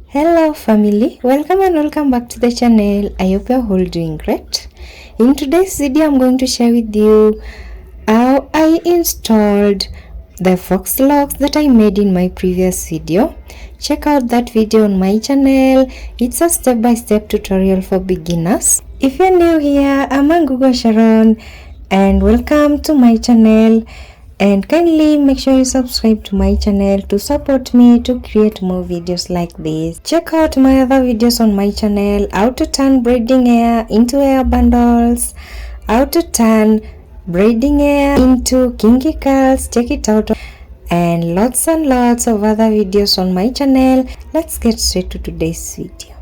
Hello family, welcome and welcome back to the channel. I hope you're all doing great. In today's video I'm going to share with you how I installed the fox locks that I made in my previous video. Check out that video on my channel. It's a step-by-step tutorial for beginners. If you're new here, I'm Google Sharon and welcome to my channel. And kindly make sure you subscribe to my channel to support me to create more videos like this. Check out my other videos on my channel, how to turn braiding hair into hair bundles, how to turn braiding hair into kinky curls. Check it out, and lots of other videos on my channel. Let's get straight to today's video.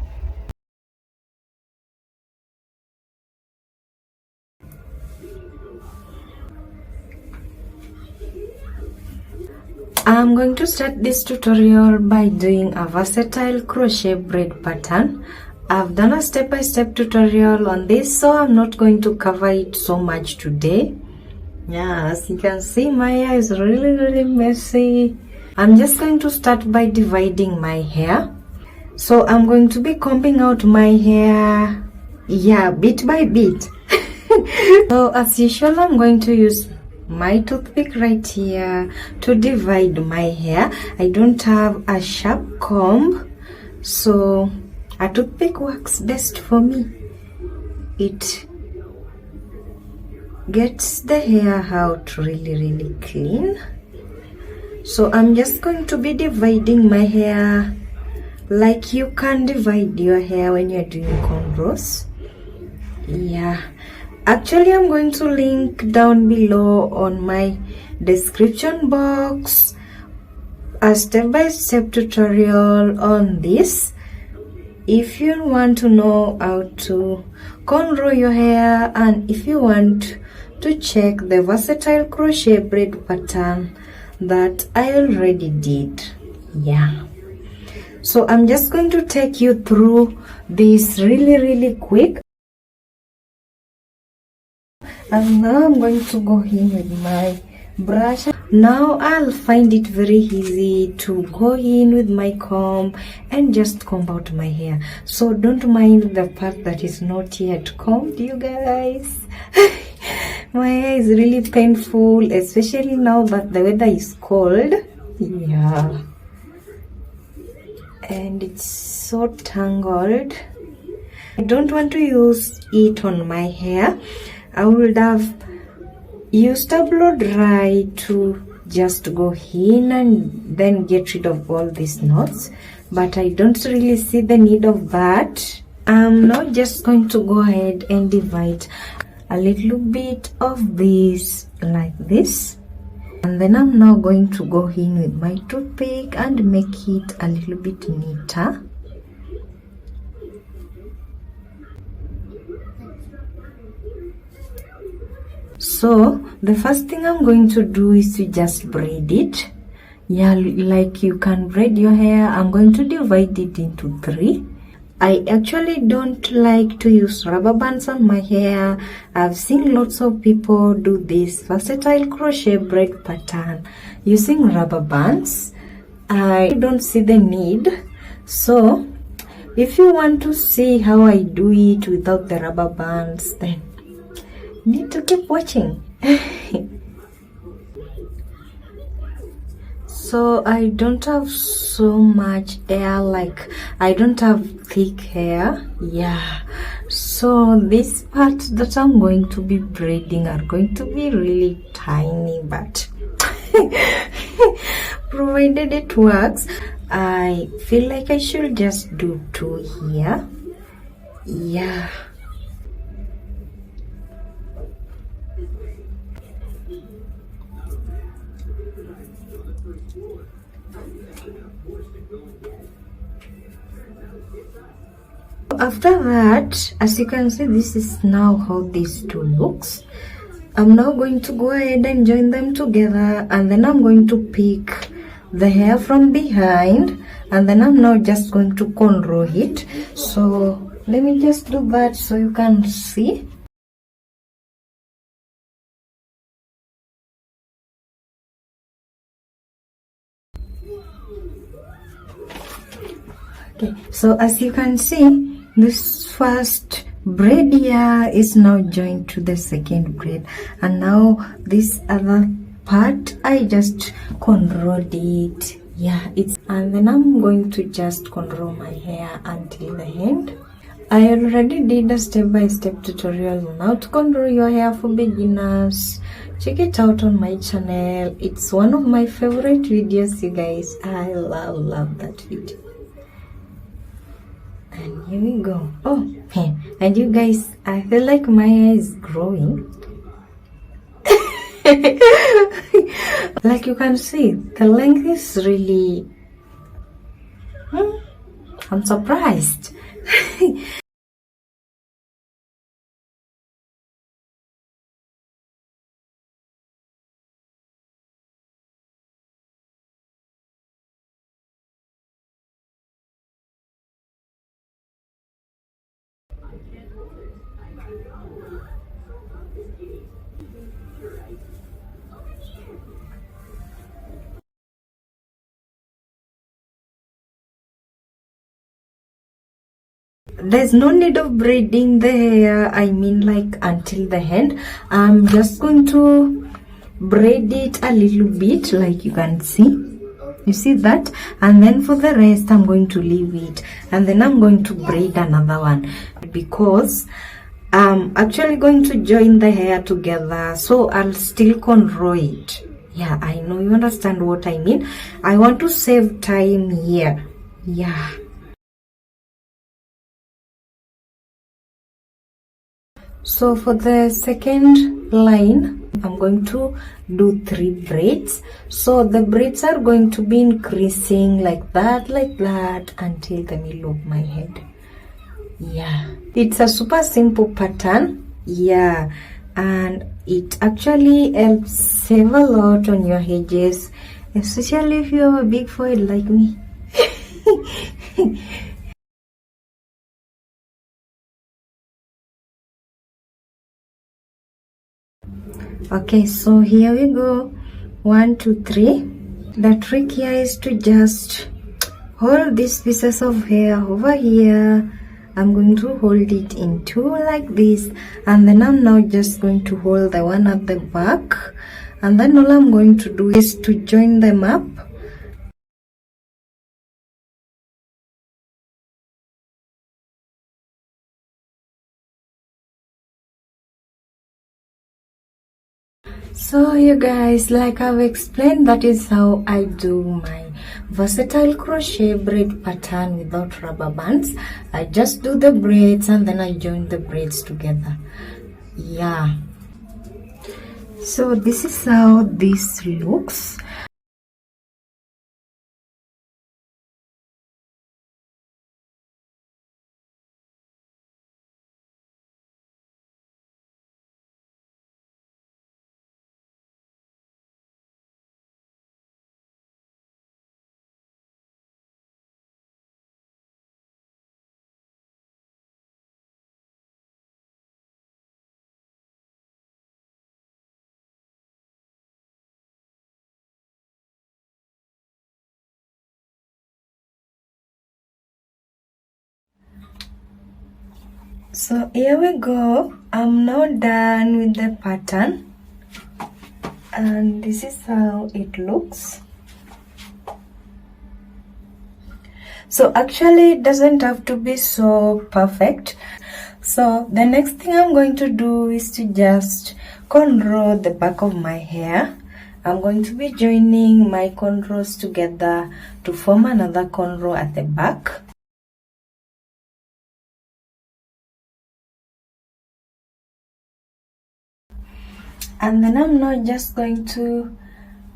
I'm going to start this tutorial by doing a versatile crochet braid pattern. I've done a step-by-step tutorial on this, so I'm not going to cover it so much today. Yeah, as you can see, my hair is really messy. I'm just going to start by dividing my hair. So I'm going to be combing out my hair, bit by bit. So as usual, I'm going to use my toothpick right here to divide my hair. I don't have a sharp comb, so a toothpick works best for me. It gets the hair out really clean. So I'm just going to be dividing my hair like you can divide your hair when you're doing cornrows. Actually, I'm going to link down below on my description box a step-by-step tutorial on this. If you want to know how to cornrow your hair, and if you want to check the versatile crochet braid pattern that I already did. So I'm just going to take you through this really quick. And now I'm going to go in with my brush. Now I'll find it very easy to go in with my comb and just comb out my hair. So don't mind the part that is not yet combed, you guys. My hair is really painful, especially now that the weather is cold. And it's so tangled. I don't want to use it on my hair. I would have used a blow dry to just go in and then get rid of all these knots, but I don't really see the need of that. I'm now just going to go ahead and divide a little bit of this like this, and then I'm now going to go in with my toothpick and make it a little bit neater. So the first thing I'm going to do is to just braid it. Like you can braid your hair. I'm going to divide it into 3. I actually don't like to use rubber bands on my hair. I've seen lots of people do this versatile crochet braid pattern using rubber bands. I don't see the need. So if you want to see how I do it without the rubber bands, then need to keep watching. So I don't have so much hair, like I don't have thick hair. So this part that I'm going to be braiding are going to be really tiny, but provided it works, I feel like I should just do 2 here. After that, as you can see, this is now how these 2 looks. I'm now going to go ahead and join them together, and then I'm going to pick the hair from behind, and then I'm now just going to cornrow it. So let me just do that so you can see. Okay, so as you can see, this first braid here is now joined to the second braid, and now this other part I just cornrowed it. Yeah, it's, and then I'm going to just cornrow my hair until the end. I already did a step-by-step tutorial on how to cornrow your hair for beginners. Check it out on my channel. It's one of my favorite videos, you guys. I love that video. And here we go. Oh, and you guys, I feel like my hair is growing. Like you can see, the length is really... I'm surprised. There's no need of braiding the hair, I mean like until the end. I'm just going to braid it a little bit, like you can see. You see that? And then for the rest I'm going to leave it, and then I'm going to braid another one, because I'm actually going to join the hair together, so I'll still cornrow it. Yeah, I know you understand what I mean. I want to save time here. Yeah. So for the second line, I'm going to do 3 braids. So the braids are going to be increasing like that until the middle of my head. Yeah, it's a super simple pattern. Yeah, and it actually helps save a lot on your edges, especially if you have a big forehead like me. Okay, so here we go. 1 2 3. The trick here is to just hold these pieces of hair over here. I'm going to hold it in 2 like this, and then I'm now just going to hold the one at the back, and then all I'm going to do is to join them up. So you guys, like I've explained, that is how I do my versatile crochet braid pattern without rubber bands. I just do the braids and then I join the braids together. Yeah, so this is how this looks. So here we go. I'm now done with the pattern, and this is how it looks. So actually it doesn't have to be so perfect. So the next thing I'm going to do is to just cornrow the back of my hair. I'm going to be joining my cornrows together to form another cornrow at the back. And then I'm now just going to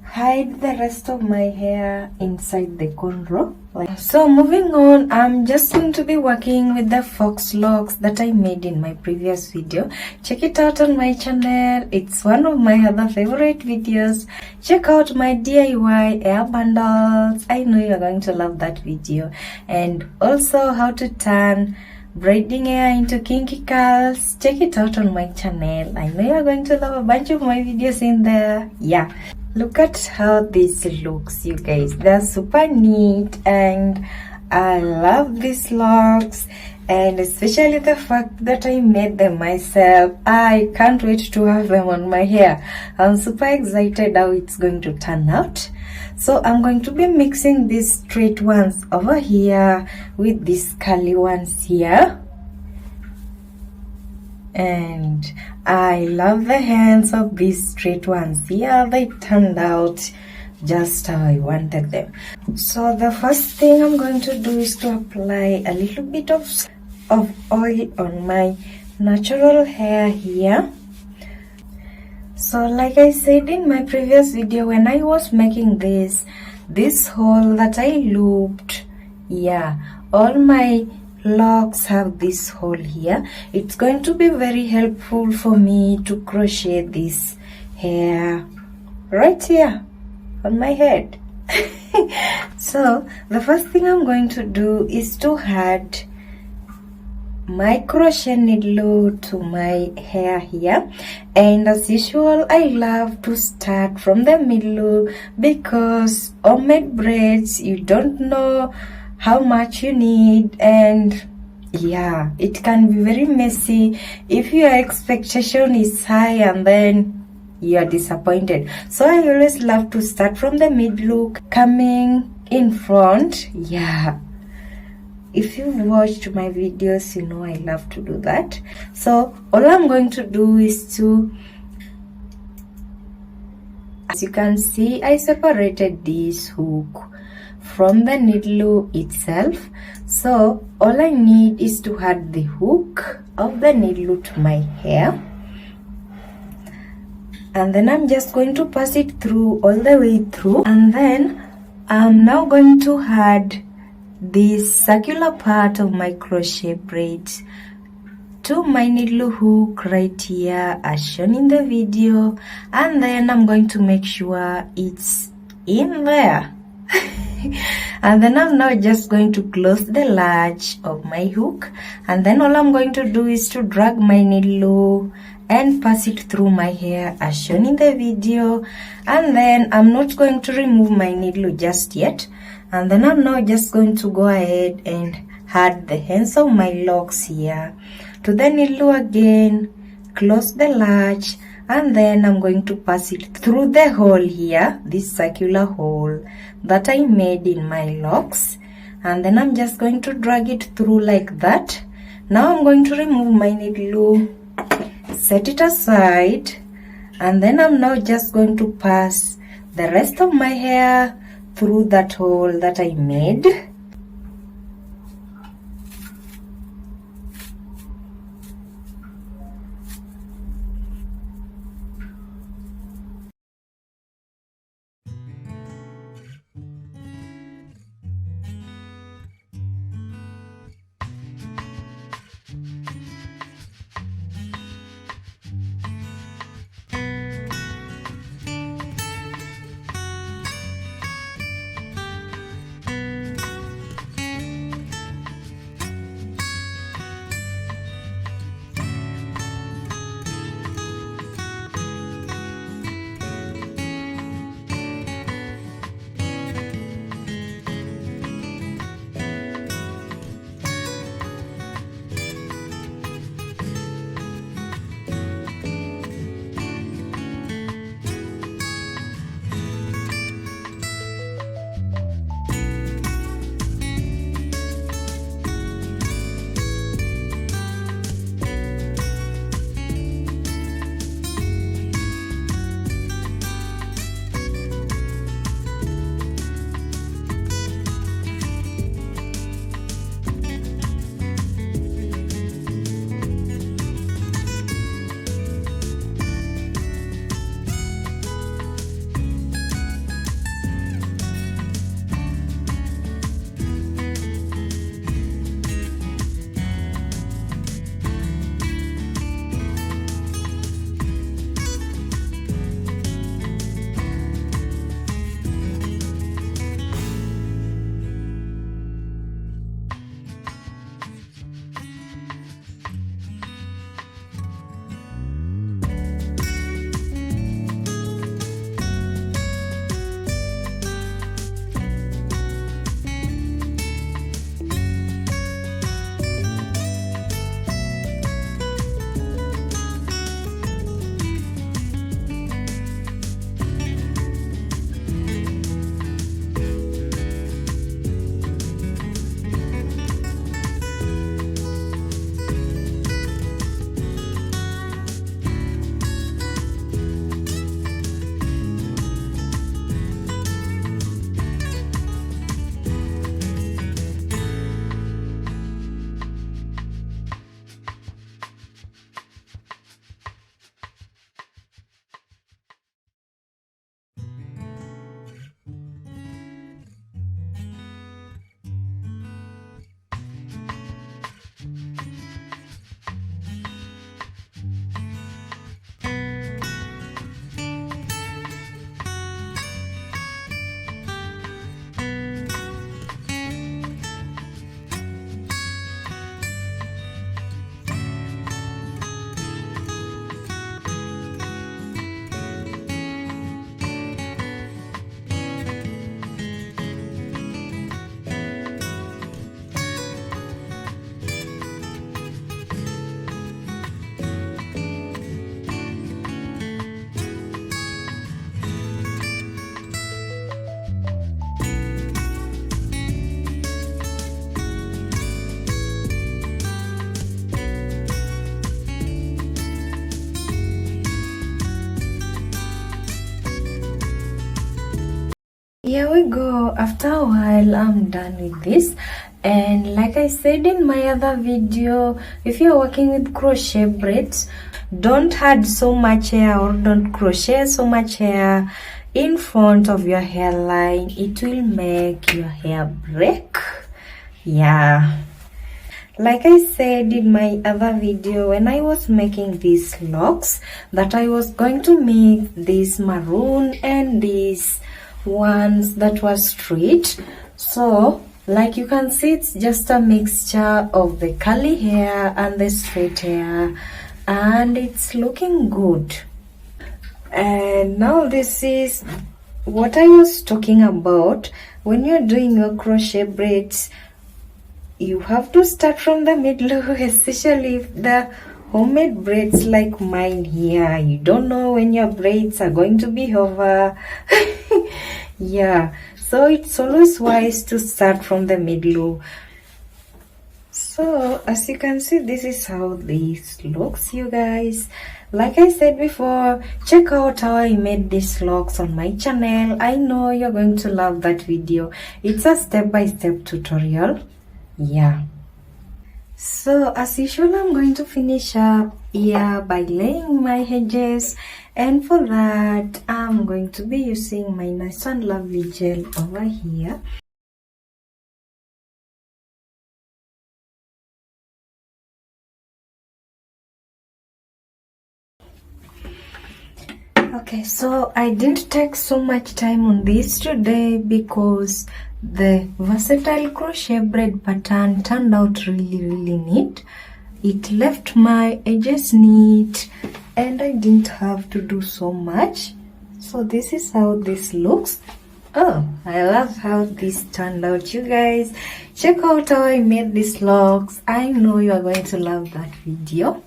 hide the rest of my hair inside the cornrow. So moving on, I'm just going to be working with the fox locks that I made in my previous video. Check it out on my channel. It's one of my other favorite videos. Check out my DIY hair bundles. I know you're going to love that video. And also how to turn braiding hair into kinky curls. Check it out on my channel. I know you're going to love a bunch of my videos in there. Yeah, look at how this looks, you guys. They're super neat, and I love these locks, and especially the fact that I made them myself. I can't wait to have them on my hair. I'm super excited how it's going to turn out. So I'm going to be mixing these straight ones over here with these curly ones here. And I love the hands of these straight ones here. They turned out just how I wanted them. So the first thing I'm going to do is to apply a little bit of oil on my natural hair here. So like I said in my previous video, when I was making this hole that I looped, yeah, all my locks have this hole here. It's going to be very helpful for me to crochet this hair right here on my head. So the first thing I'm going to do is to add my crochet needle to my hair here, and as usual I love to start from the middle because homemade braids, you don't know how much you need, and yeah, it can be very messy if your expectation is high and then you are disappointed. So I always love to start from the middle, coming in front. Yeah, if you've watched my videos, you know I love to do that. So all I'm going to do is to, as you can see, I separated this hook from the needle itself. So all I need is to add the hook of the needle to my hair, and then I'm just going to pass it through all the way through, and then I'm now going to add this circular part of my crochet braid to my needle hook right here as shown in the video, and then I'm going to make sure it's in there. And then I'm now just going to close the latch of my hook, and then all I'm going to do is to drag my needle and pass it through my hair as shown in the video. And then I'm not going to remove my needle just yet, and then I'm now just going to go ahead and add the ends of my locks here to the needle again, close the latch, and then I'm going to pass it through the hole here, this circular hole that I made in my locks, and then I'm just going to drag it through like that. Now I'm going to remove my needle, set it aside, and then I'm now just going to pass the rest of my hair through that hole that I made. Here we go. After a while, I'm done with this. And like I said in my other video, if you're working with crochet braids, don't add so much hair or don't crochet so much hair in front of your hairline. It will make your hair break. Yeah. Like I said in my other video, when I was making these locks, that I was going to make this maroon and these ones that was straight. So like you can see, it's just a mixture of the curly hair and the straight hair, and it's looking good. And now this is what I was talking about. When you're doing your crochet braids, you have to start from the middle, especially if the homemade braids like mine here. You don't know when your braids are going to be over. Yeah, so it's always wise to start from the middle. So as you can see, this is how this looks, you guys. Like I said before, check out how I made these locks on my channel. I know you're going to love that video. It's a step-by-step tutorial. Yeah, so as usual, I'm going to finish up here by laying my edges, and for that I'm going to be using my nice and lovely gel over here. Okay, so I didn't take so much time on this today because the versatile crochet braid pattern turned out really neat. It left my edges neat and I didn't have to do so much. So this is how this looks. Oh, I love how this turned out, you guys. Check out how I made these locks. I know you are going to love that video.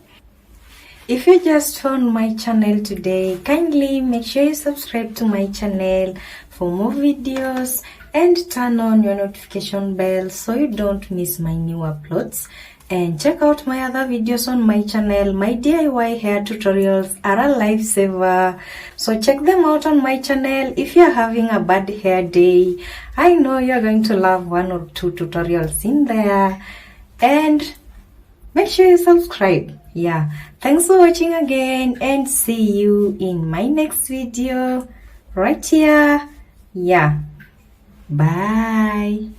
If you just found my channel today, kindly make sure you subscribe to my channel for more videos and turn on your notification bell so you don't miss my new uploads. And check out my other videos on my channel. My DIY hair tutorials are a lifesaver, so check them out on my channel. If you're having a bad hair day, I know you're going to love one or two tutorials in there. And make sure you subscribe. Yeah, thanks for watching again, and see you in my next video right here. Yeah, bye.